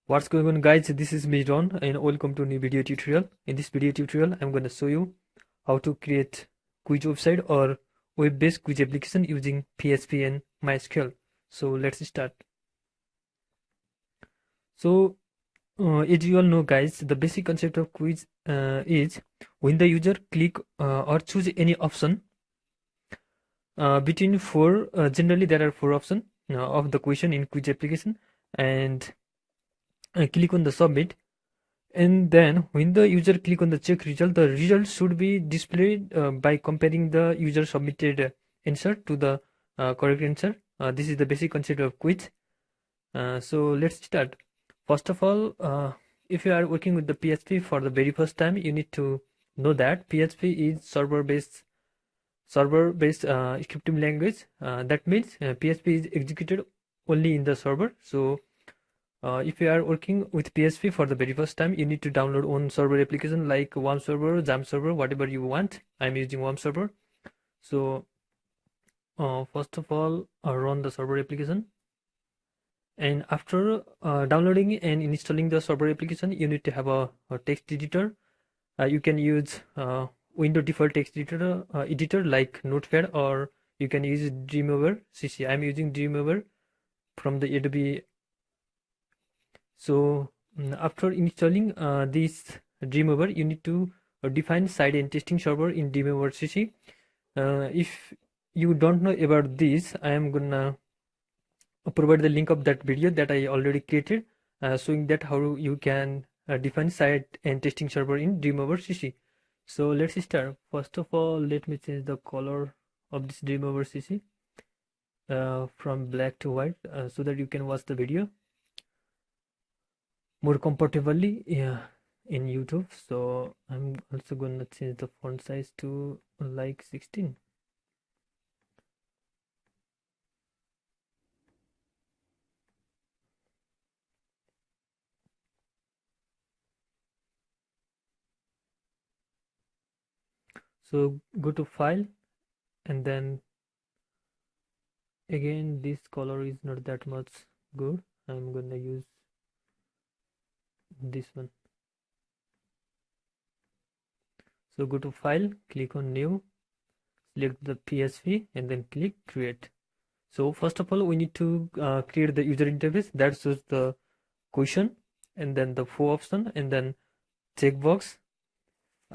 What's going on, guys? This is me Ron and welcome to a new video tutorial. In this video tutorial I'm going to show you how to create quiz website or web-based quiz application using PHP and MySQL. So let's start. So as you all know, guys, the basic concept of quiz is when the user click or choose any option between four, generally there are four options of the question in quiz application, and click on the submit, and then when the user click on the check result, the result should be displayed by comparing the user submitted answer to the correct answer. This is the basic concept of quiz. So let's start. First of all, if you are working with the PHP for the very first time, you need to know that PHP is server-based scripting language. That means PHP is executed only in the server. So if you are working with PHP for the very first time, you need to download one server application like Warm server, Jam server, whatever you want. I'm using Warm server. So first of all, run the server application. And after downloading and installing the server application, you need to have a text editor. You can use Windows default text editor like Notepad, or you can use Dreamweaver CC. I'm using Dreamweaver from the Adobe. So after installing this Dreamweaver, you need to define side and testing server in Dreamweaver CC. If you don't know about this, I am gonna provide the link of that video that I already created, showing that how you can define side and testing server in Dreamweaver CC. So let's start. First of all, let me change the color of this Dreamweaver CC from black to white so that you can watch the video more comfortably in YouTube. So I'm also gonna change the font size to like 16. So go to file, and then again this color is not that much good. I'm gonna use this one. So go to file, click on new, select the PHP, and then click create. So first of all, we need to create the user interface that shows the question, and then the four option, and then checkbox.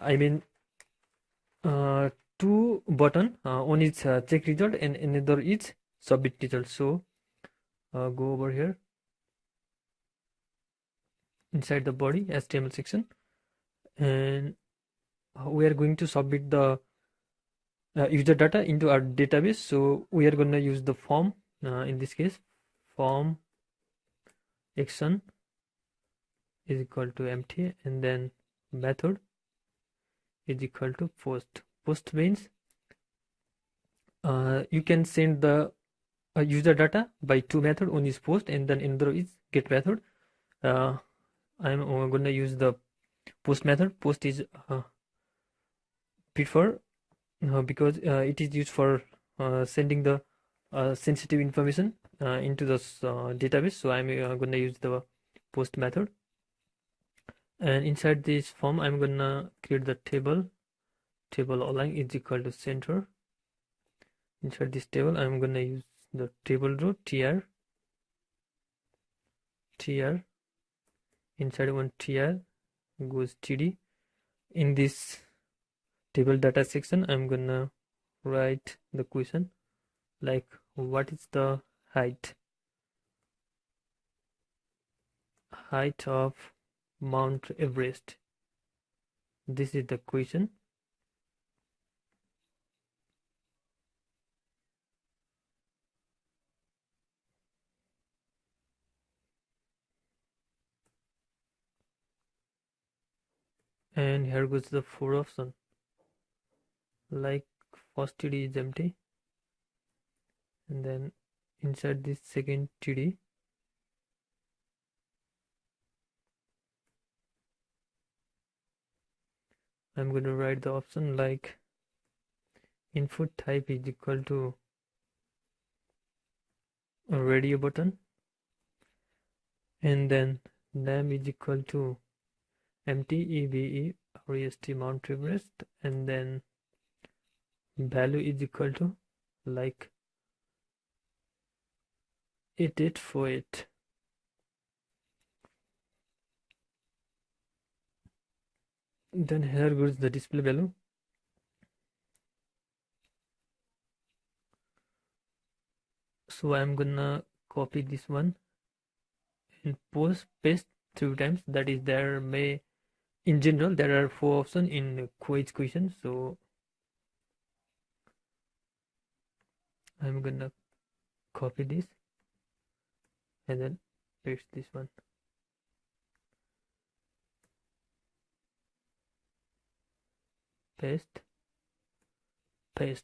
I mean two button, one is check result and another is submit result. So go over here inside the body HTML section, and we are going to submit the user data into our database. So we are going to use the form, in this case form action is equal to empty, and then method is equal to post means you can send the user data by two method. One is post and then another is get method. I'm gonna use the post method. Post is prefer because it is used for sending the sensitive information into the database. So I'm gonna use the post method, and inside this form I'm gonna create the table align is equal to center. Inside this table I'm gonna use the table row tr. Inside one tr goes td. In this table data section I'm gonna write the question like what is the height of Mount Everest. This is the question. And here goes the four option, like first TD is empty, and then inside this second TD I'm going to write the option like input type is equal to a radio button, and then name is equal to MTEVE REST Mount Everest, and then value is equal to like 8848. Then here goes the display value. So I'm gonna copy this one and paste 3 times. That is, there may, in general, there are 4 options in quiz question. So I'm gonna copy this and then paste this one. Paste.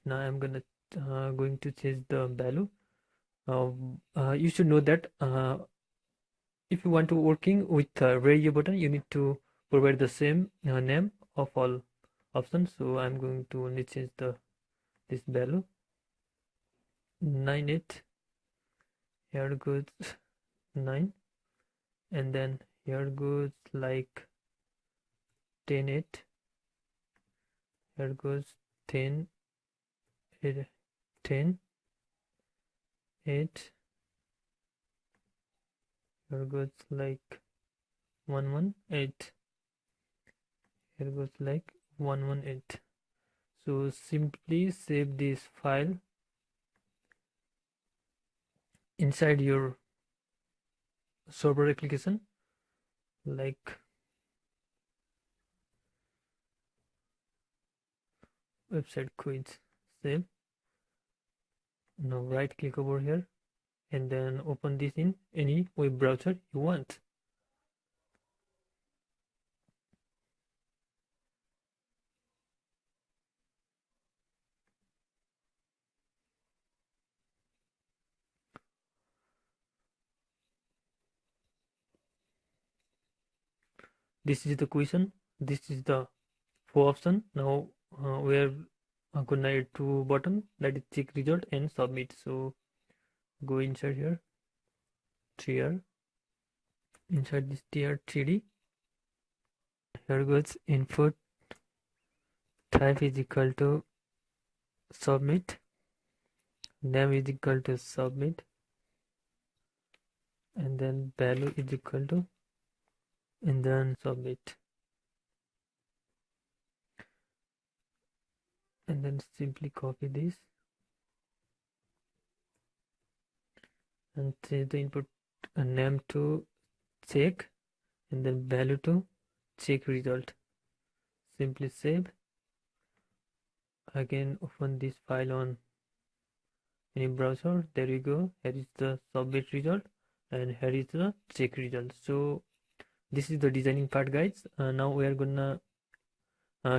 Now I'm gonna going to change the value. You should know that if you want to working with radio button, you need to provide the same name of all options. So I'm going to only change this value 98. Here goes 9, and then here goes like 10.8. Here goes 10, 10, 8. Here goes like 118. Here goes like 118. So simply save this file inside your server application, like website quiz. Save. Now right click over here and then open this in any web browser you want. This is the question. This is the 4 option. Now we are gonna add 2 button, that is check result and submit. So go inside here, tier, inside this tier 3D. Here goes input type is equal to submit, name is equal to submit, and then value is equal to, and then submit, and then simply copy this and change the input name to check and then value to check result. Simply save. Again open this file on any browser. There you go. Here is the submit result and here is the check result. So this is the designing part, guys. Now we are gonna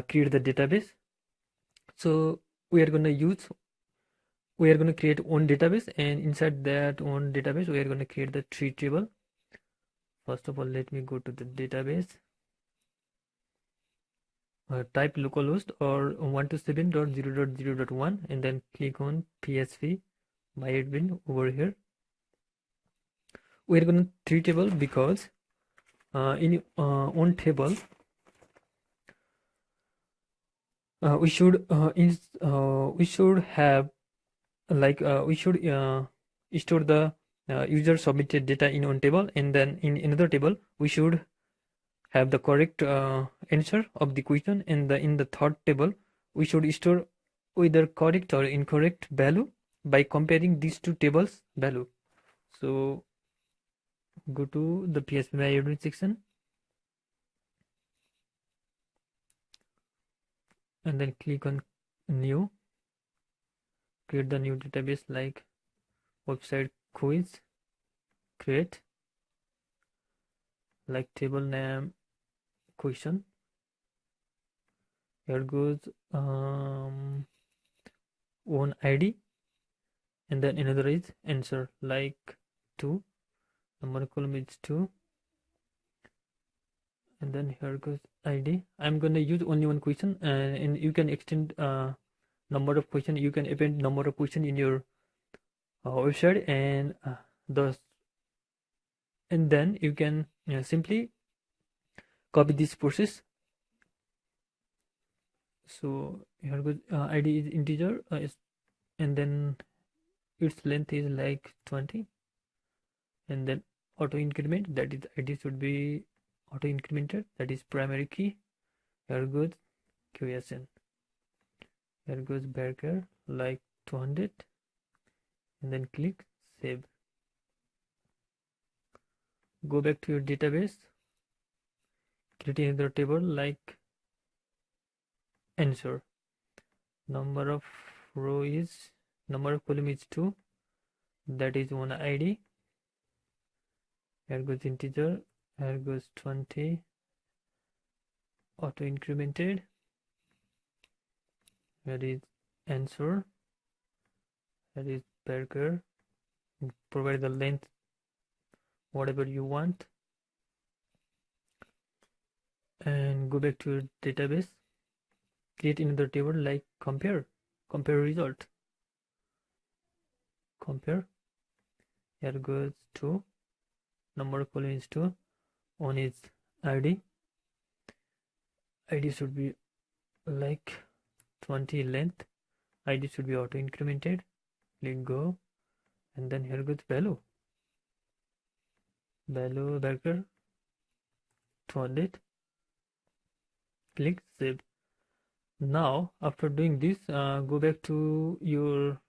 create the database. So we are gonna create one database, and inside that one database we are gonna create the 3 table. First of all, let me go to the database. Type localhost or 127.0.0.1 and then click on PHP MyAdmin over here. We're gonna 3 table because in one table we should have like we should store the user submitted data in one table, and then in another table we should have the correct answer of the question, and in the third table we should store either correct or incorrect value by comparing these 2 tables value. So go to the PHP MyAdmin section and then click on new, create the new database like website quiz, create like table name question. Here goes one ID and then another is answer like 2, number column is 2, and then here goes ID. I'm gonna use only one question, and you can extend number of question, you can append number of question in your website, and and then you can simply copy this process. So here goes id is integer, and then its length is like 20, and then auto increment, that is id should be auto incremented, that is primary key. Here goes qsn, here goes barker like 200, and then click save. Go back to your database, create another table like answer. Number of row is, number of column is 2, that is one id. Here goes integer, here goes 20, auto incremented. Here is answer, here is barker. Provide the length whatever you want, and go back to your database, create another table like compare result, compare. Here goes 2, number of column is 2, one is id should be like 20, length id should be auto incremented, click go, and then here goes value barker 200, click save. Now after doing this, go back to your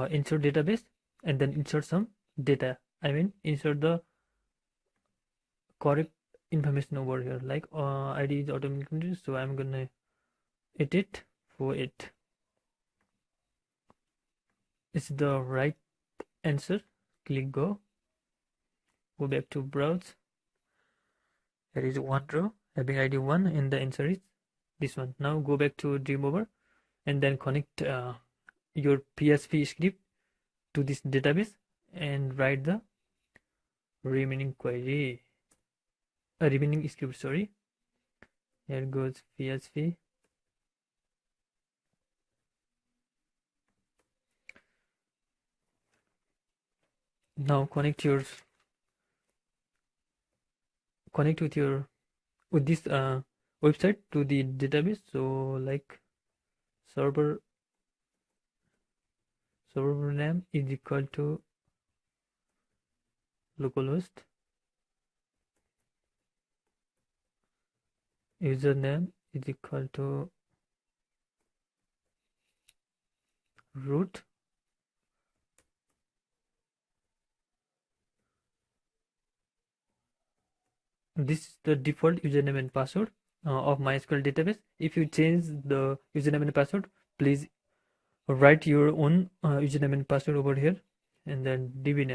insert database, and then insert some data. I mean insert the correct information over here, like id is automatically, so I'm gonna edit for it. It's the right answer. Click go back to browse. There is one row having id 1, and the answer is this one. Now go back to Dreamover, and then connect your PHP script to this database and write the remaining query, remaining script, sorry. Here goes PHP. Now connect with this website to the database. So like server name is equal to localhost, username is equal to root, this is the default username and password of MySQL database. If you change the username and password, please write your own username and password over here. And then db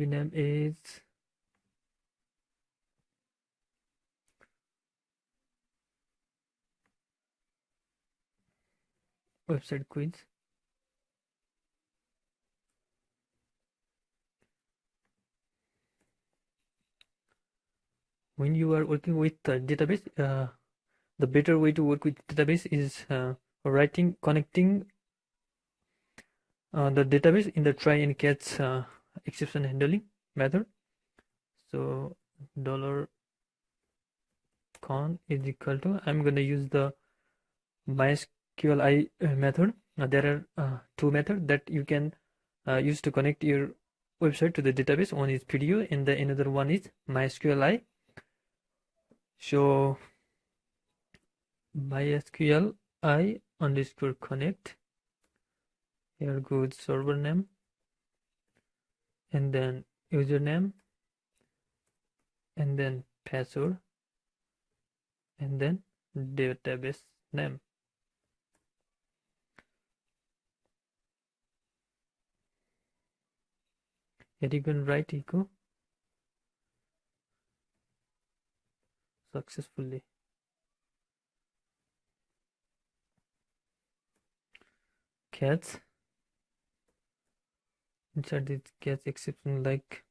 name is website quiz. When you are working with database, the better way to work with database is connecting the database in the try and catch exception handling method. So $con is equal to, I'm going to use the MySQL method. There are two methods that you can use to connect your website to the database. One is PDU, and the another one is MySQL. So MySQL underscore connect, here goes server name, and then username, and then password, and then database name. Here you can write echo successfully. Cats, insert this catch exception, like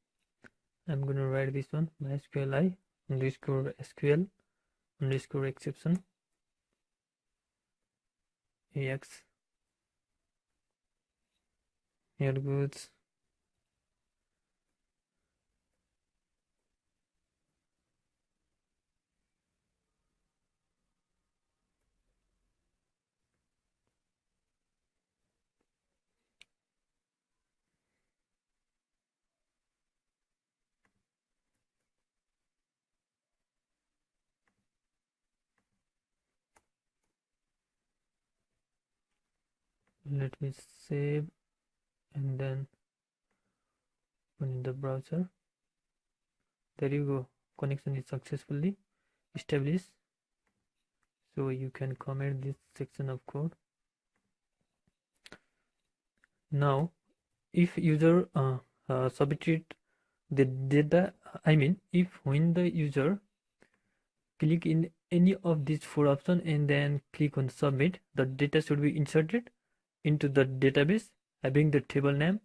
I'm gonna write this one, MySQL underscore SQL underscore exception AX. Here goes Let me save and then open in the browser. There you go, connection is successfully established. So you can comment this section of code. Now if user submitted the data, if when the user click in any of these four options and then click on submit, the data should be inserted into the database having the table name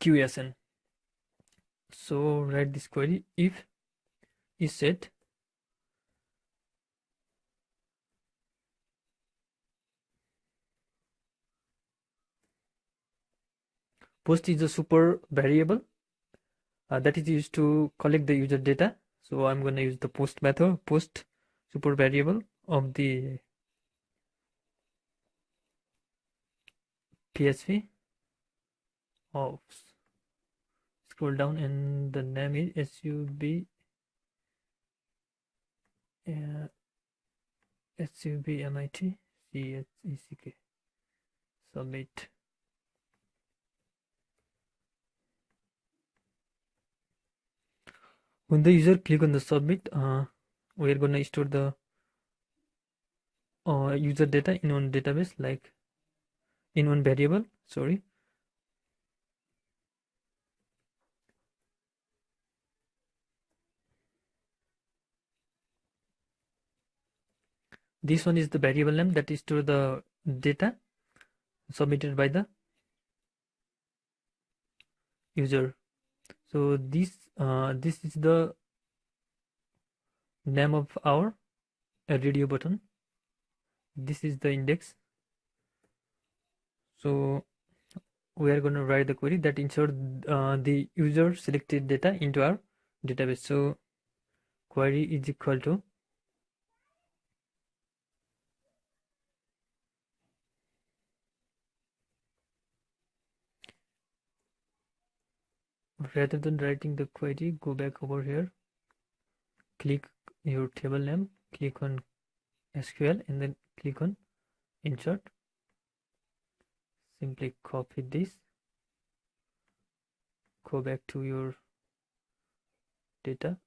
QSN. So write this query: if is set post is a super variable that is used to collect the user data. So I'm going to use the post method, post super variable of the PHP. Scroll down and the name is sub submit check submit. When the user click on the submit, we are going to store the user data in one database, like in one variable, sorry. This one is the variable name that is store the data submitted by the user. So this is the name of our radio button. This is the index. So we are going to write the query that insert the user selected data into our database. So query is equal to rather than writing the query, go back over here, click your table name, click on SQL and then click on insert. Simply copy this, go back to your data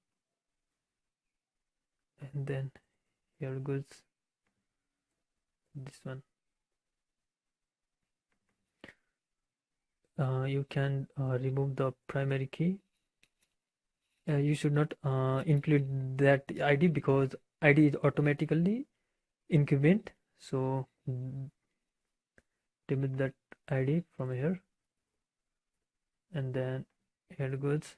and then here goes this one. You can remove the primary key. You should not include that ID because ID is automatically increment. So remove that ID from here and then here goes.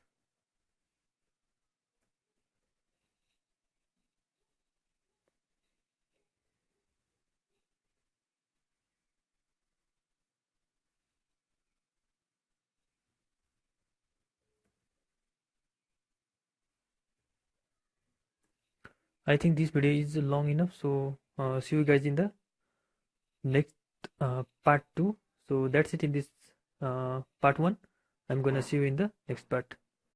I think this video is long enough, so see you guys in the next part 2. So that's it in this part 1. I'm gonna see you in the next part.